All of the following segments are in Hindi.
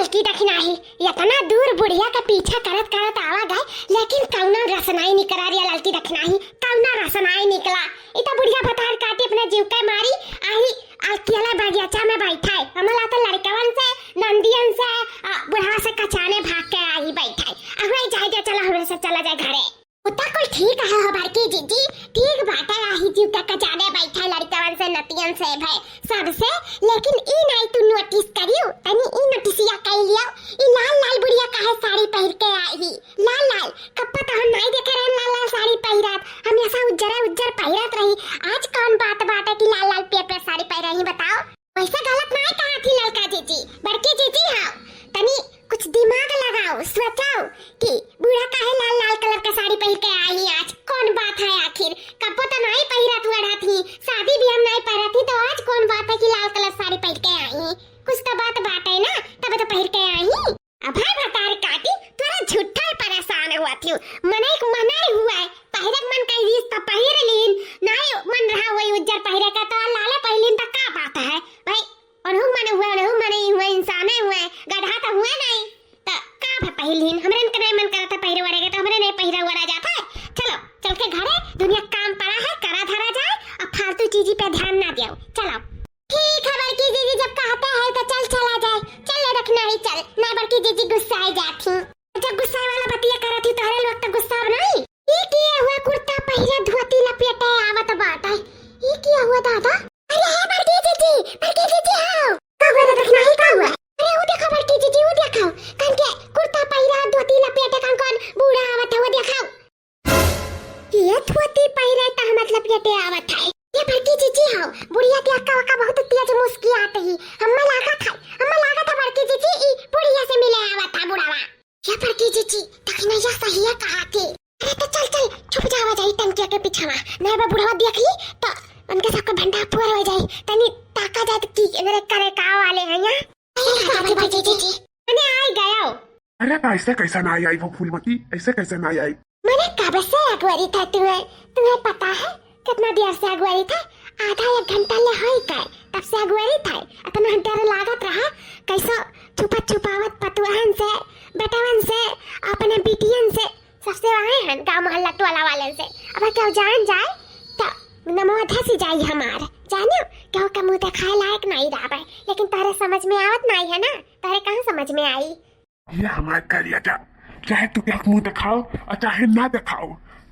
लड़की देखना है, इतना दूर बुढ़िया का पीछा करत करत आवा गए, लेकिन कौना रसनाई निकला रिया लड़की देखना है, कौना रसनाई निकला। इतना बुढ़िया बतार काटी अपना जीव के मारी आही अकेला बगीचा में बैठा है। हमला तो लड़कवन से नंदियन से बुढ़ा से कचाने भाग के आई बैठा है। अब जाए जा चला हमरे से चला जाए घरे। उतना कोई ठीक है हो बड़की जीजी, ठीक बात है। आही जीव का कचाने बैठा है लड़कवन से नतियन से भाई सबसे, लेकिन ई नहीं तू नोटिस करियो तनी ई नोटिसिया कर लियो। ई लाल लाल बुढ़िया काहे साड़ी पहन के आई, लाल लाल कप्पा तो हम नहीं देखे रहे लाल लाल साड़ी पहिरत, हम ऐसा उज्जर पहिरत रही। आज कौन बात है कि लाल लाल पे साड़ी पहन रही बताओ। वैसे गलत नहीं कहा थी लड़का जीजी, बड़की जीजी हाँ तनी कुछ दिमाग लगाओ, सोचो कि बूढ़ा काहे लाल लाल कलर का साड़ी पहन के आई आज, कौन बात है आखिर। कपो तो नहीं पहिरत वड़ा थी, शादी भी हम नहीं पहिरत थी, तो आज कौन बात है कि लाल कलर साड़ी पहन के आई। कुछ तो बात है ना, तब तो पहन के आई। अब भाई बतार काटी तोरा झूठा परेशान हुआ थी, मने एक मनाई हुआ है पहिरक मन कह दी तो पहिर लीन, नहीं मन रहा वही उज्जर पहिरे का तो लाले पहिलिन तो का बात है भाई। अनहु मने हुए इंसान हुए, गधा तो हुए नहीं तो का पहिलिन। हमरे के नहीं मन करता पहिरे वड़ेगा तो हमरे नहीं पहिरा वड़ा जाता है। चलो चल के घरे, दुनिया काम पड़ा है करा धरा जाए, अब फालतू चीज पे ध्यान ना दियो। चलो ठीक है बड़की जीजी, जब कहते हैं तो चल चला जाए। चल रखना ही चल, ना बड़की जीजी गुस्सा आ जाती, जब गुस्सा वाला बतिया करत थी तोरे लोग तो गुस्सा नहीं। ये किया हुआ कुर्ता पहिरा धोती लपेटे आवत बात है, ये किया हुआ दादा। अरे है बड़की जीजी आओ का हुआ रखना ही का हुआ। अरे वो देखो बड़की जीजी, वो देखो कन के कुर्ता पहिरा धोती लपेटे कन कौन बूढ़ा आवत है वो देखो। ये धोती पहिरा त मतलब लपेटे आवत है, ये बड़की जीजी आओ। बुढ़िया के अक्का वक्का बहुत तेज मुस्की आती है, हम्मा लागा था बड़की जीजी ई बुढ़िया से मिले आवत था बुढ़ावा। ये बड़की जीजी देखना ये सही है कहा थी। अरे तो चल छुप जावा जाई टंकिया के पीछवा, नहीं बा बुढ़वा देख ली तो उनके सबका भंडा पूरा हो जाए। तनी ताका जात की इधर करे का वाले हैं यहां। अरे बड़की जीजी मैंने आई गया। अरे ऐसे कैसा ना आई वो फूलमती, ऐसे कैसे ना आई। मैंने कब से अगवारी था, तुम्हें पता है कितना देर से अगवारी था? आधा एक घंटा ले होई का तब से अगवारी था। इतना डर लागत रहा कैसा छुपावत पतुहन से बेटवन से अपने बिटियन से सबसे आए हैं गांव मोहल्ला टोला वाले से। अब क्या जान जाए तो नमो धसी जाई हमार जानो क्या का मुंह दिखाए लायक नहीं रहा है, लेकिन तारे समझ में आवत नहीं है ना, तारे कहां समझ में आई। ये हमारे करिया जा, चाहे तू क्या मुंह दिखाओ और चाहे ना दिखाओ,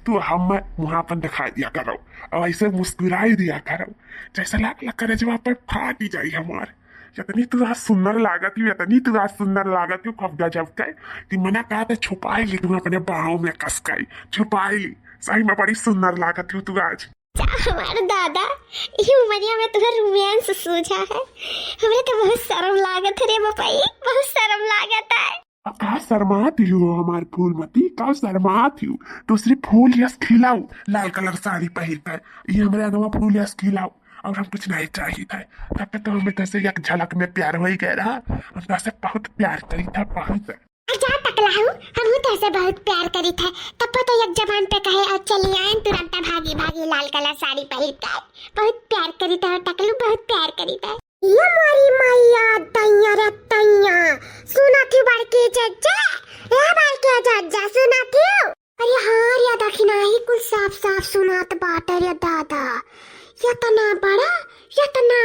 तू हम मुहापन दिखा दिया करो और ऐसे मुस्कुराई दिया करो जैसा लाग करे जब पर फाट ही जाई हमार। इतनी तू आज सुंदर लागत ही, इतनी तू आज सुंदर लागत ही कब गजब का कि मना कहा था छुपाई ली तू अपने बाहों में कसकाई, छुपाई ली। सही में बड़ी सुंदर लागत ही तू आज। हमारे दादा ये उमरिया में तुम्हें रोमांस सूझा है, हमें तो बहुत शर्म लागत है रे बपाई, बहुत शर्म लागत है। का शर्माती हो हमारे फूलमती, का शर्माती हो। तो सिर्फ फूल यस खिलाओ, लाल कलर साड़ी पहन कर ये हमारे अनवा फूल यस खिलाओ और हम कुछ नहीं चाहिए था। तब तो हमें तैसे एक झलक में प्यार हो ही गया रहा, हम तैसे बहुत प्यार करी था बहुत। जा टकला हूँ हम तैसे बहुत प्यार करी था, तब तो एक जबान पे कहे और चली आए तुरंत भागी लाल कलर साड़ी पहन कर बहुत प्यार करी था टकलू, बहुत प्यार करी था। ये मारी मैया तैया रे तैया सुना थी बड़की जज्जा, ए बड़की जज्जा सुना थी। अरे हाँ रे दखिना ही कुछ साफ सुनात बात रे दादा। इतना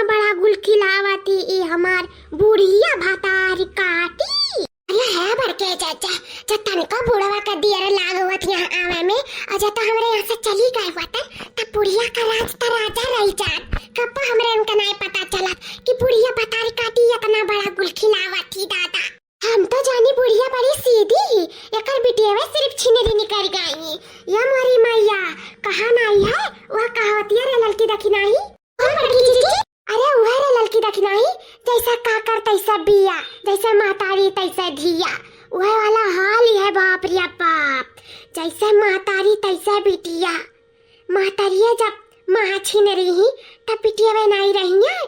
बड़ा गुल खिलावती ई हमार बुढ़िया भातारी काटी। अरे है बड़के चाचा जतन का बुढ़वा का दियर लागवत यहाँ आवे में, अजा तो हमरे यहाँ से चली गए हुआ था तब बुढ़िया का राज तो राजा रही जात। कब हमरे उनका नहीं पता चला कि बुढ़िया भातारी काटी इतना बड़ा गुल खिलावती दादा। हम तो जानी बुढ़िया बड़ी सीधी ही, एकर बिटिया में सिर्फ छिनरी निकल गई। या मारी मैया कहाँ नहीं है वह कहावती है रे ललकी दखी नहीं। अरे वह रे ललकी दखी नहीं, जैसा काकर तैसा बिया, जैसा मातारी तैसा धिया, वह वाला हाल ही है बाप रे बाप। जैसे मातारी तैसा बिटिया, मातारिया जब माँ छीन रही तब बिटिया वे नहीं रही है।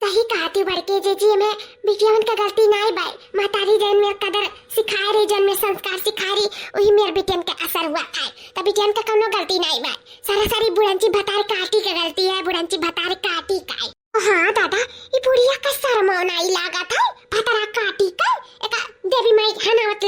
सही कहती बड़के जीजी में बिटिया का गलती नहीं बाई, मातारी जन में कदर सिखा रही, जन में संस्कार सिखा रही, वही मेरे बिटियन का असर हुआ है। तब बिटियन का कोनो गलती नहीं बाई, सारी बुढ़ंची भतार काटी का गलती है, बुढ़ंची भतार काटी का। हाँ दादा ये बुढ़िया का शर्म नहीं लगा था भतारा काटी का,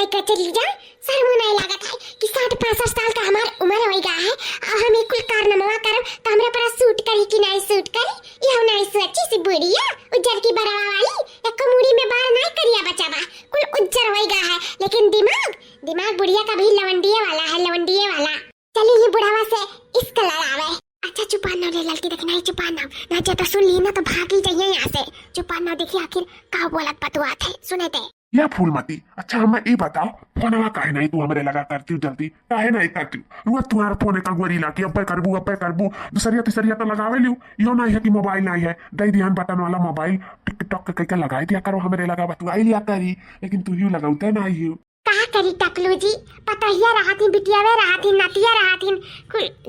लेकर चली जा। शर्म नहीं लागत है कि 60-65 साल का हमार उम्र हो गया है और हम कुल कारनामा करब तो हमरा पर सूट करी कि नहीं सूट करी। ये नहीं सोची सी बुढ़िया उज्जर की बरावा वाली एक मुड़ी में बाल नहीं करिया बचावा कुल उज्जर हो गया है, लेकिन दिमाग बुढ़िया का भी लवंडिये वाला है, लवंडिये वाला। चलिए ये बुढ़ावा से इसका लड़ावे। अच्छा चुपाना रे लड़की देखना है, चुपाना ना जे तो सुन ली ना तो भाग ही जाइए यहाँ से। चुपाना देखिए आखिर का बोलत पतुआ थे सुने थे। या फूलमती, अच्छा हमें ये बताओ फोनवा काहे नहीं तू हमरे लगा करती जल्दी काहे नहीं करती? रोज तुम्हारा फोन का गोरी लाके अब करबू दूसरिया तीसरिया तो लगावे लियो। यो नहीं है कि मोबाइल नहीं है, दई ध्यान बटन वाला मोबाइल टिकटॉक के कई लगाई दिया करो हमरे लगा बतुआई लिया करी, लेकिन तू ही लगाउते नहीं ही। कहा करी टकलू जी, पतहिया रहा थी बिटिया वे रहा थी नतिया रहा थी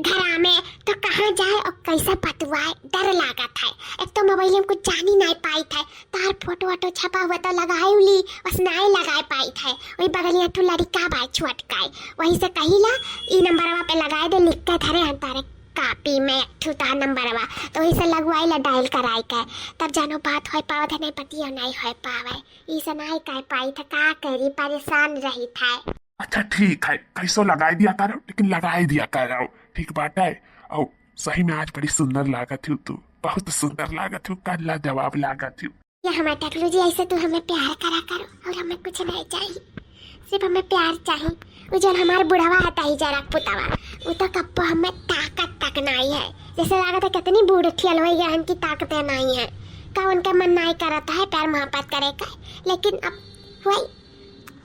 घरा में तो कहाँ जाए और कैसा बतुआए, डर लागत है। एक तो मोबाइल में कुछ जानी नहीं पाई था, तार फोटो वोटो छपा हुआ तो लगाई ली बस नहीं लगा पाई था। वही बगलिया ठू लड़का बाई छुटकाई वही से कहिला ई नंबरवा पे लगाए दे लिख के धरे तारे कापी में ठूता नंबरवा तो वही से लगवाई ला डायल कराई के तब जानो बात हो पावत है नहीं पतिया नहीं हो पावे ई से नहीं कह पाई था का करी परेशान रही था। अच्छा ठीक है कैसो लगाई दिया करो, लेकिन लगाई दिया करो ठीक बात है। और सही में आज बड़ी सुंदर लागत थी तू, बहुत सुंदर लागत थी, कल्ला जवाब लागत थी। या हमारे टकलू जी ऐसे तू हमें प्यार करा करो और हमें कुछ नहीं चाहिए, सिर्फ हमें प्यार चाहिए। वो जो हमारे बुढ़ावा है ताही जरा पुतावा वो तो कप्पो हमें ताकत तक नहीं है, जैसे लागत है कितनी बूढ़ ठियल हो गया इनकी ताकतें नहीं है का उनका मन नहीं करता है प्यार मोहब्बत करे का। लेकिन अब वही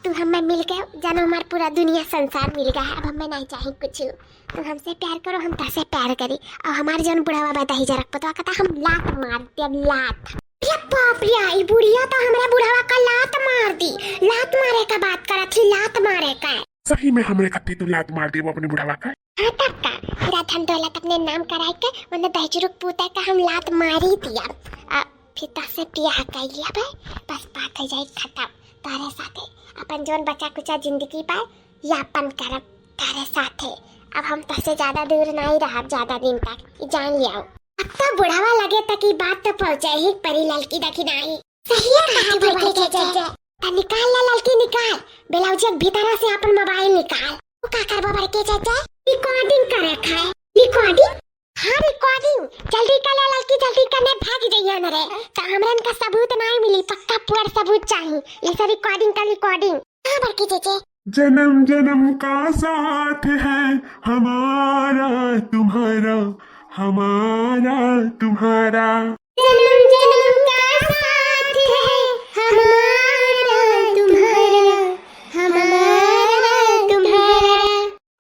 तू हमें मिल गए जानो हमारा पूरा दुनिया संसार मिल गया है, अब हमें नहीं चाहिए कुछ। तो हमसे प्यार करो हम तसे प्यार करी और हमारे जन बुढ़ावा बताही जरा पुतावा कहता हम लात मारते अब लात। बाप रे आई बुढ़िया तो हमारा बुढ़ावा का लात मार दी, लात मारे का बात करा थी, लात मारे का सही में हमरे कत्ती तू लात मार दी वो अपने बुढ़ावा का। हाँ तब का पूरा धन दौलत अपने नाम कराई के उन्हें दहजुरुक पूता का हम लात मारी दिया। फिर तसे प्यार कर लिया भाई बस बात हो जाए खत्म। तारे साथे अपन जोन बचा कुचा जिंदगी पाए यापन करब तारे साथे। अब हम तसे ज्यादा दूर नहीं रहा ज्यादा दिन तक जान लिया। अब तो बुढ़ावा लगे तक की बात तो पहुंचे ही परी लड़की देखी नहीं सही है कहा भर के निकाल ला लड़की निकाल ब्लाउज के भीतर से अपन मोबाइल निकाल वो का करबो भर के चाचा रिकॉर्डिंग करे खाए रिकॉर्डिंग। हाँ रिकॉर्डिंग जल्दी कर लड़की जल्दी करने भाग जाइए न रे तो हमरन का सबूत नहीं मिली पक्का पूरा सबूत चाहिए ये सब रिकॉर्डिंग का रिकॉर्डिंग। हाँ भर के चाचा जन्म जन्म का साथ है हमारा तुम्हारा हमारा तुम्हारा जन्म जन्म का साथ है हमारा तुम्हारा हमारा तुम्हारा।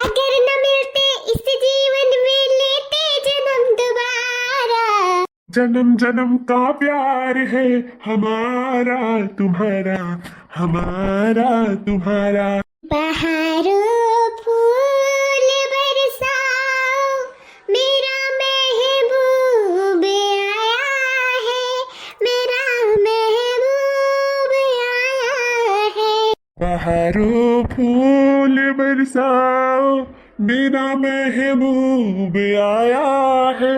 अगर न मिलते इस जीवन में लेते जन्म दोबारा। जन्म जन्म का प्यार है हमारा तुम्हारा हमारा तुम्हारा। बहारों फूल बरसाओ मेरा महबूब आया है मेरा महबूब आया है। बहारों फूल बरसाओ मेरा महबूब आया है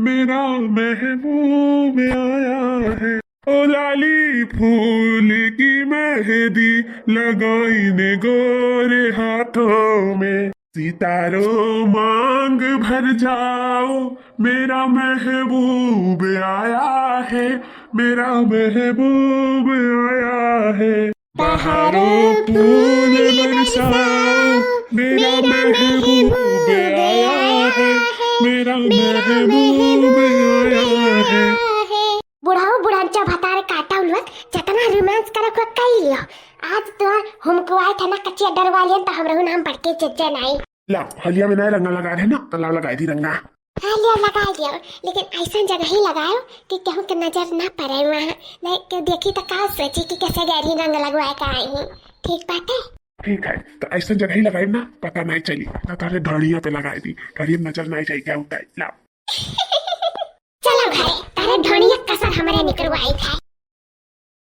मेरा महबूब आया है। ओ लाली फूल की मेहंदी लगाई ने गोरे हाथों में सितारों मांग भर जाओ मेरा महबूब आया है मेरा महबूब आया है। बहारों फूल बरसाओ मेरा महबूब आया है मेरा महबूब आया है। बुढ़ाओ बुढ़ाचा भतारे काटा उलवत जतना रोमांस करक कई लियो आज तो हमको आए थे ना कच्चे डरवा लियन तो हमरे नाम पढ़ के चच्चा नहीं ला हलिया में नया रंगा लगा रहे ना तो ला लगाई थी रंगा। हाँ लिया लगा लिया लेकिन ऐसा जगह ही लगाओ कि केहू के नजर ना पड़े वहाँ नहीं के देखी तो का सोची कि कैसे गहरी रंग लगवाए का आई हूँ। ठीक बात है ठीक है तो ऐसा जगह ही लगाई ना पता नहीं चली तो तारे ढड़िया पे लगाई थी ढड़िया नजर नहीं चाहिए क्या होता है। ला चलो घरे तारे ढोनिया कसर हमारे निकलवाई था।